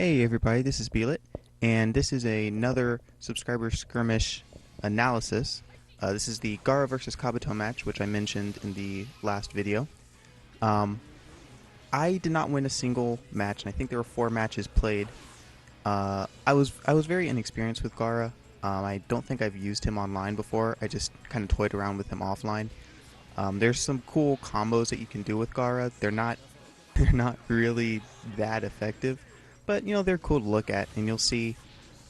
Hey everybody, this is Beelit, and this is another subscriber skirmish analysis. This is the Gaara versus Kabuto match, which I mentioned in the last video. Um, I did not win a single match, and I think there were 4 matches played. I was very inexperienced with Gaara. I don't think I've used him online before. I just kind of toyed around with him offline. There's some cool combos that you can do with Gaara. They're not really that effective, but you know they're cool to look at, and you'll see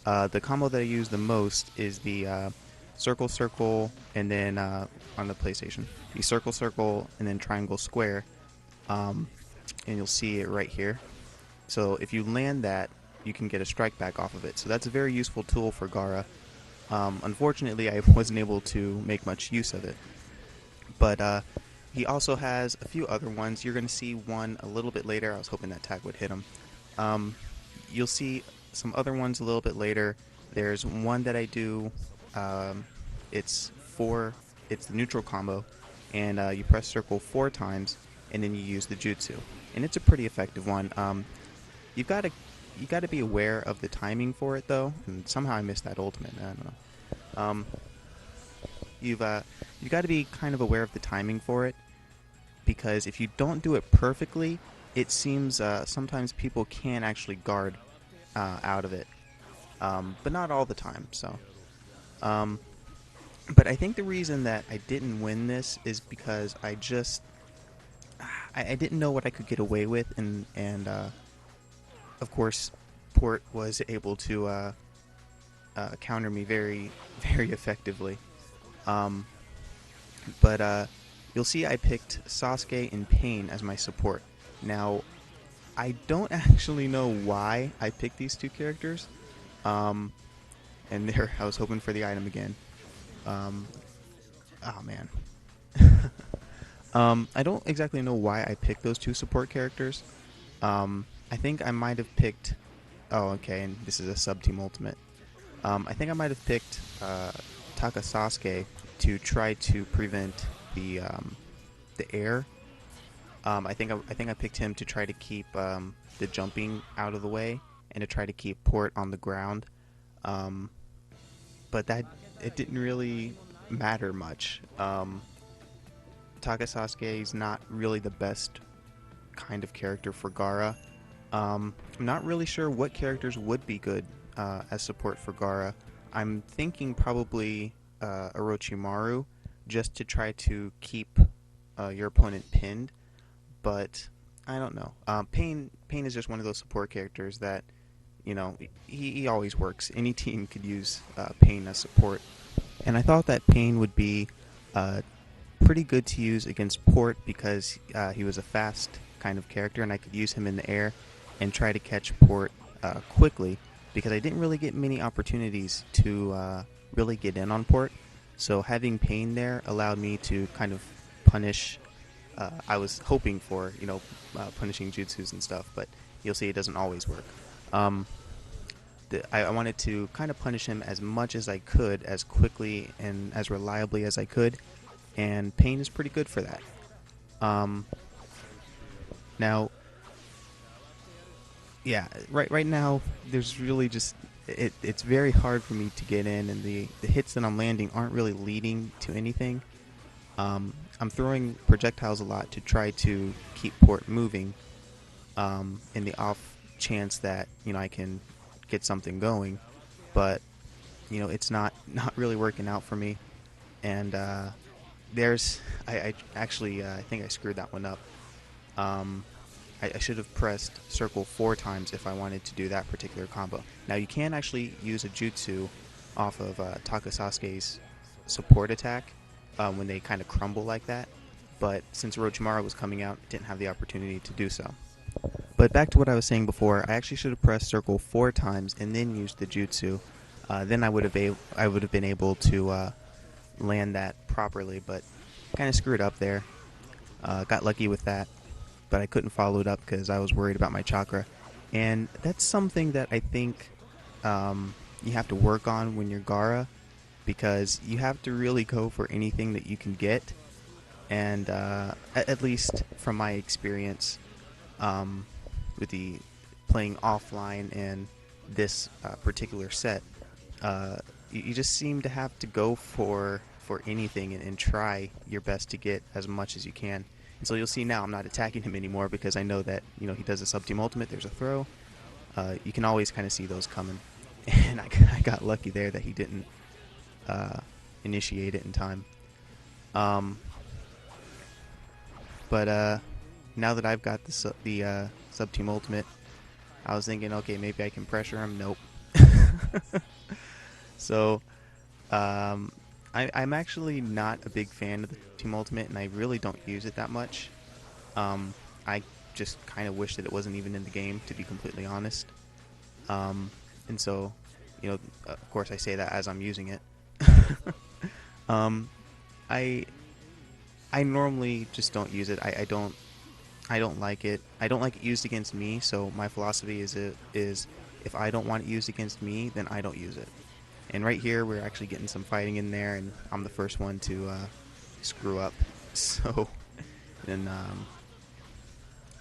the combo that I use the most is the circle circle and then on the PlayStation, the circle circle and then triangle square, um, and you'll see it right here. So if you land that, you can get a strike back off of it. So that's a very useful tool for Gaara. Unfortunately, I wasn't able to make much use of it, but he also has a few other ones. You're going to see one a little bit later. I was hoping that tag would hit him. You'll see some other ones a little bit later. There's one that I do. It's the neutral combo, and you press circle 4 times, and then you use the jutsu, and it's a pretty effective one. You've got to be aware of the timing for it though, and somehow I missed that ultimate. I don't know. Um, you've got to be kind of aware of the timing for it, because if you don't do it perfectly, it seems sometimes people can actually guard out of it, but not all the time. So, but I think the reason that I didn't win this is because I didn't know what I could get away with, and of course, Port was able to counter me very very effectively. Um, but you'll see I picked Sasuke and Pain as my support. Now, I don't actually know why I picked these two characters. Um, and there, I was hoping for the item again. Um, oh man. I don't exactly know why I picked those two support characters. I think I might have picked. Oh, okay, and this is a sub-team ultimate. I think I might have picked Taka Sasuke to try to prevent the air. I think I picked him to try to keep the jumping out of the way and to try to keep Port on the ground. But that it didn't really matter much. Taka Sasuke is not really the best kind of character for Gaara. I'm not really sure what characters would be good as support for Gaara. I'm thinking probably Orochimaru, just to try to keep your opponent pinned. But I don't know. Pain is just one of those support characters that, you know, he always works. Any team could use Pain as support, and I thought that Pain would be pretty good to use against Port because he was a fast kind of character, and I could use him in the air and try to catch Port quickly, because I didn't really get many opportunities to really get in on Port. So having Pain there allowed me to kind of punish. I was hoping for, you know, punishing jutsus and stuff, but you'll see it doesn't always work. I wanted to kind of punish him as much as I could, as quickly and as reliably as I could, and Pain is pretty good for that. Now, yeah, right now there's really just it's very hard for me to get in, and the hits that I'm landing aren't really leading to anything. I'm throwing projectiles a lot to try to keep Port moving, in the off chance that, you know, I can get something going, but you know it's not really working out for me. And there's I actually I think I screwed that one up. I should have pressed circle 4 times if I wanted to do that particular combo. Now you can actually use a jutsu off of Taka Sasuke's support attack when they kind of crumble like that, but since Orochimaru was coming out, I didn't have the opportunity to do so. But back to what I was saying before, I actually should have pressed circle 4 times and then used the jutsu. Then I would have been able to land that properly, but kind of screwed up there. Got lucky with that, but I couldn't follow it up because I was worried about my chakra. And that's something that I think you have to work on when you're Gaara, because you have to really go for anything that you can get. And at least from my experience with the playing offline and this particular set, you just seem to have to go for anything and try your best to get as much as you can. And so you'll see now I'm not attacking him anymore because I know that he does a sub-team ultimate. There's a throw. You can always kind of see those coming, and I got lucky there that he didn't initiate it in time. But now that I've got the sub-team ultimate, I was thinking, okay, maybe I can pressure him. Nope. So I'm actually not a big fan of the team ultimate, and I really don't use it that much. I just kind of wish that it wasn't even in the game, to be completely honest. And so, of course I say that as I'm using it. I normally just don't use it. I don't like it. I don't like it used against me, so my philosophy is if I don't want it used against me, then I don't use it. And right here, we're actually getting some fighting in there, and I'm the first one to screw up. So, and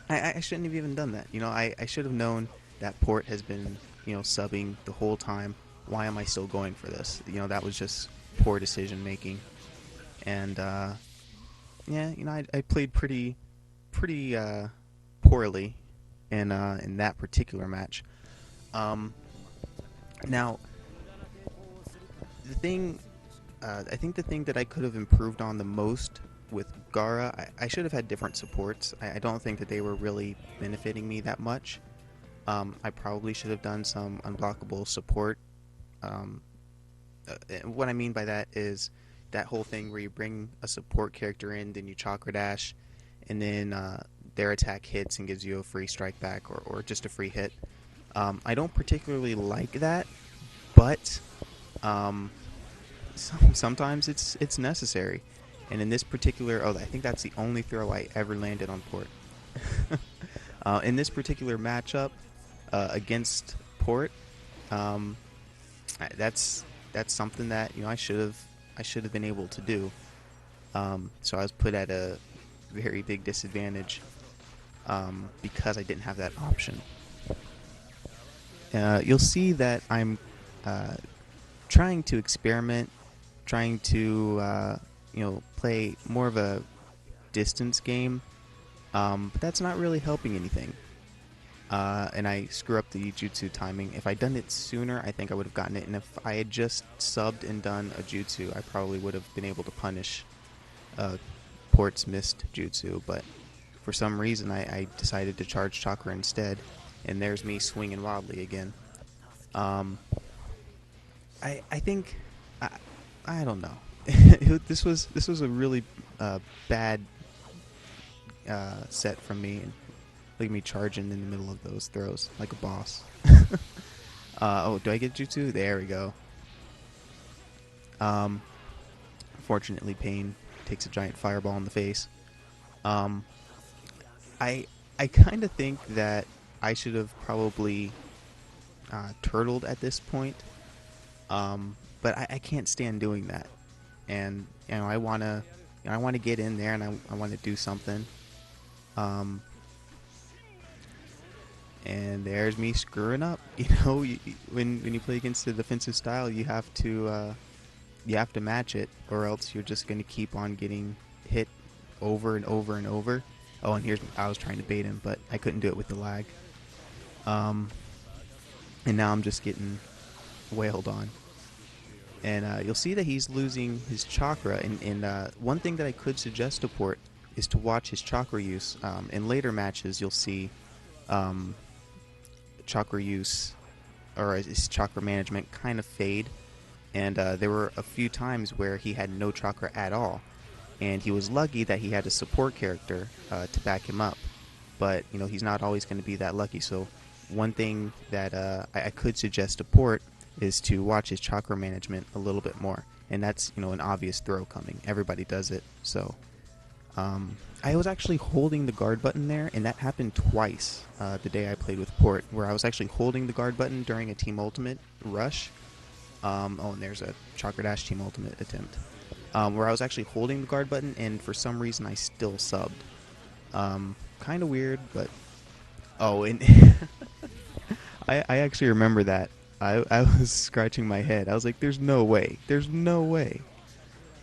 I shouldn't have even done that. I should have known that Port has been, subbing the whole time. Why am I still going for this? That was just poor decision making. And yeah, I played pretty poorly in that particular match. Now, I think the thing that I could have improved on the most with Gara, I should have had different supports. I don't think that they were really benefiting me that much. I probably should have done some unblockable support. What I mean by that is that whole thing where you bring a support character in, then you chakra dash, and then their attack hits and gives you a free strike back or just a free hit. I don't particularly like that, but sometimes it's necessary. And in this particular, I think that's the only throw I ever landed on Port. In this particular matchup against Port, that's something that I should have been able to do. So I was put at a very big disadvantage because I didn't have that option. You'll see that I'm trying to experiment, trying to play more of a distance game, but that's not really helping anything. And I screw up the jutsu timing. If I'd done it sooner, I think I would have gotten it. And if I had just subbed and done a jutsu, I probably would have been able to punish Port's missed jutsu. But for some reason, I decided to charge chakra instead. And there's me swinging wildly again. I think I don't know. This was a really bad set from me. And look at me charging in the middle of those throws like a boss. Oh, do I get jutsu? There we go. Fortunately, Pain takes a giant fireball in the face. I kind of think that I should have probably turtled at this point, but I can't stand doing that. And I wanna get in there and I want to do something. And there's me screwing up. When you play against the defensive style, you have to match it, or else you're just gonna keep on getting hit over and over and over. Oh, and I was trying to bait him, but I couldn't do it with the lag. And now I'm just getting wailed on. And you'll see that he's losing his chakra. And one thing that I could suggest to Port is to watch his chakra use. In later matches, you'll see chakra use or his chakra management kind of fade. And there were a few times where he had no chakra at all. And he was lucky that he had a support character to back him up. But, he's not always going to be that lucky. So one thing that I could suggest to Port is to watch his chakra management a little bit more. And that's, an obvious throw coming. Everybody does it. So I was actually holding the guard button there, and that happened twice the day I played with Port, where I was actually holding the guard button during a team ultimate rush. And there's a chakra dash team ultimate attempt. Where I was actually holding the guard button, and for some reason I still subbed. Kind of weird, but... Oh, and I actually remember that. I was scratching my head. I was like, "There's no way. There's no way."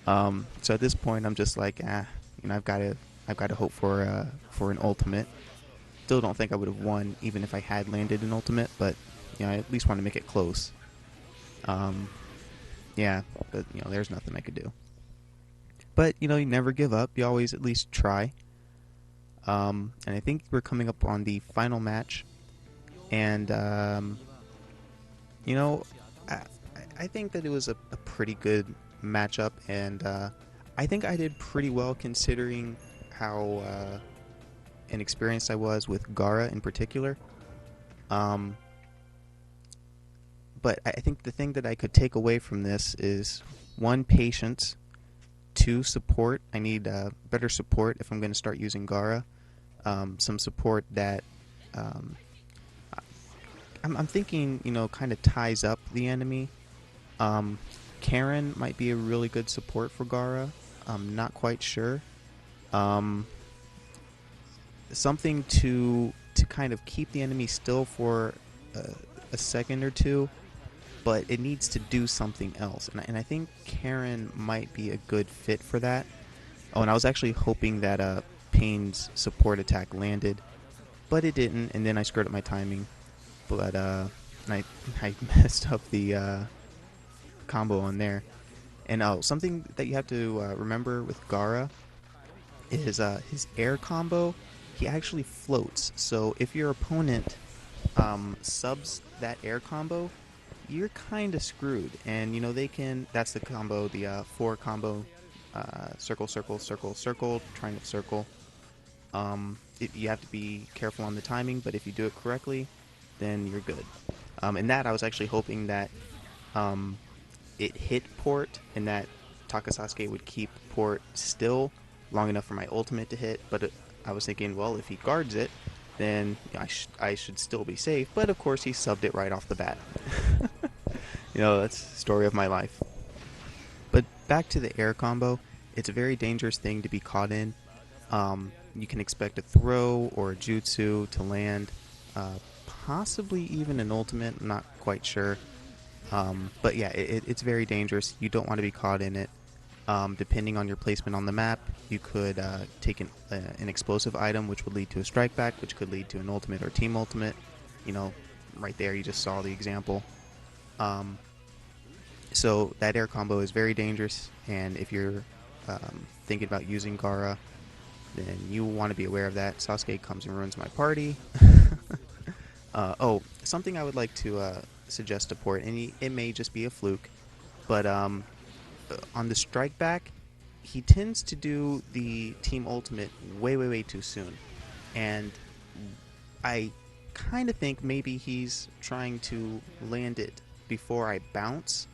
So at this point, I'm just like, I've got to hope for an ultimate. Still don't think I would have won even if I had landed an ultimate, but I at least want to make it close. Um, yeah, but there's nothing I could do. But you never give up. You always at least try. And I think we're coming up on the final match, and you know, I, I think that it was a pretty good matchup, and I think I did pretty well considering how inexperienced I was with Gara in particular. Um, but I think the thing that I could take away from this is one, patience, two, support. I need better support if I'm going to start using Gara. Some support that um, I'm thinking, kind of ties up the enemy. Um, Karen might be a really good support for Gara. I'm not quite sure. Um, Something to kind of keep the enemy still for a second or two, but it needs to do something else. And I think Karen might be a good fit for that. Oh, and I was actually hoping that Payne's support attack landed, but it didn't, and then I screwed up my timing. But and I messed up the combo on there. And something that you have to remember with Gara is his air combo. He actually floats. So if your opponent subs that air combo, you're kind of screwed. And they can. That's the combo, the four combo, circle, circle, circle, circle, triangle, circle. You have to be careful on the timing, but if you do it correctly, then you're good. And that I was actually hoping that um, it hit port and that Takasasuke would keep port still long enough for my ultimate to hit. But I was thinking, well, if he guards it, then I should still be safe. But of course, he subbed it right off the bat. That's the story of my life. But back to the air combo, it's a very dangerous thing to be caught in. You can expect a throw or a jutsu to land, possibly even an ultimate. I'm not quite sure. But yeah, it's very dangerous. You don't want to be caught in it. Depending on your placement on the map, you could take an explosive item, which would lead to a strike back, which could lead to an ultimate or team ultimate. Right there, you just saw the example. So that air combo is very dangerous, and if you're thinking about using Gara, then you want to be aware of that. Sasuke comes and ruins my party. Something I would like to suggest to port, and it may just be a fluke, but on the strike back, he tends to do the team ultimate way, way, way too soon. And I kind of think maybe he's trying to land it before I bounce,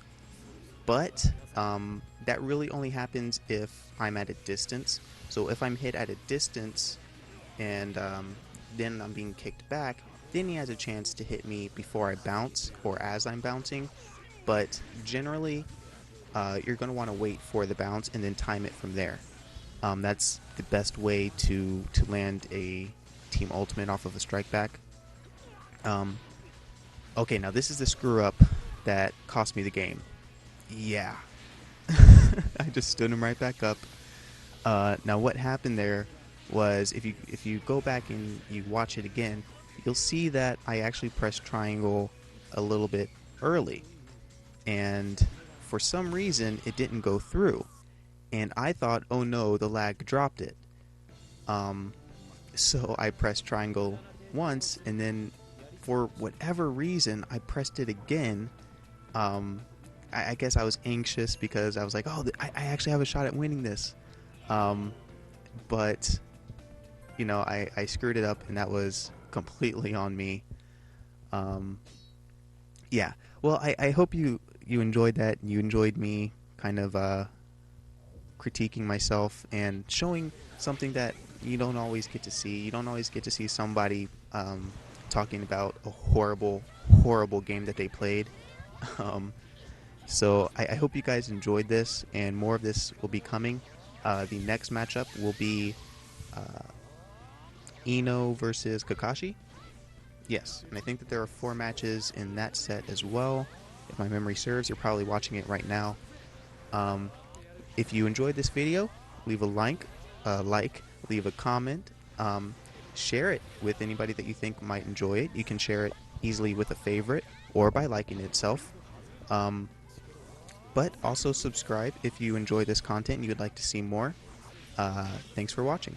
but that really only happens if I'm at a distance. So if I'm hit at a distance and then I'm being kicked back, then he has a chance to hit me before I bounce or as I'm bouncing. But generally, you're going to want to wait for the bounce and then time it from there. That's the best way to land a team ultimate off of a strike back. Okay, now this is the screw up that cost me the game. Yeah. I just stood him right back up. Now what happened there was if you go back and you watch it again, you'll see that I actually pressed triangle a little bit early. And for some reason, it didn't go through. And I thought, oh no, the lag dropped it. So I pressed triangle once, and then for whatever reason, I pressed it again. I guess I was anxious because I was like, oh, I actually have a shot at winning this. But, I screwed it up, and that was completely on me. Yeah. Well, I hope you enjoyed that. You enjoyed me kind of critiquing myself and showing something that you don't always get to see. You don't always get to see somebody talking about a horrible, horrible game that they played. So I hope you guys enjoyed this, and more of this will be coming. The next matchup will be Ino versus Kakashi. Yes, and I think that there are 4 matches in that set as well. If my memory serves, you're probably watching it right now. Um, if you enjoyed this video, leave a leave a comment, share it with anybody that you think might enjoy it. You can share it easily with a favorite or by liking it itself. Um, but also subscribe if you enjoy this content and you would like to see more. Thanks for watching.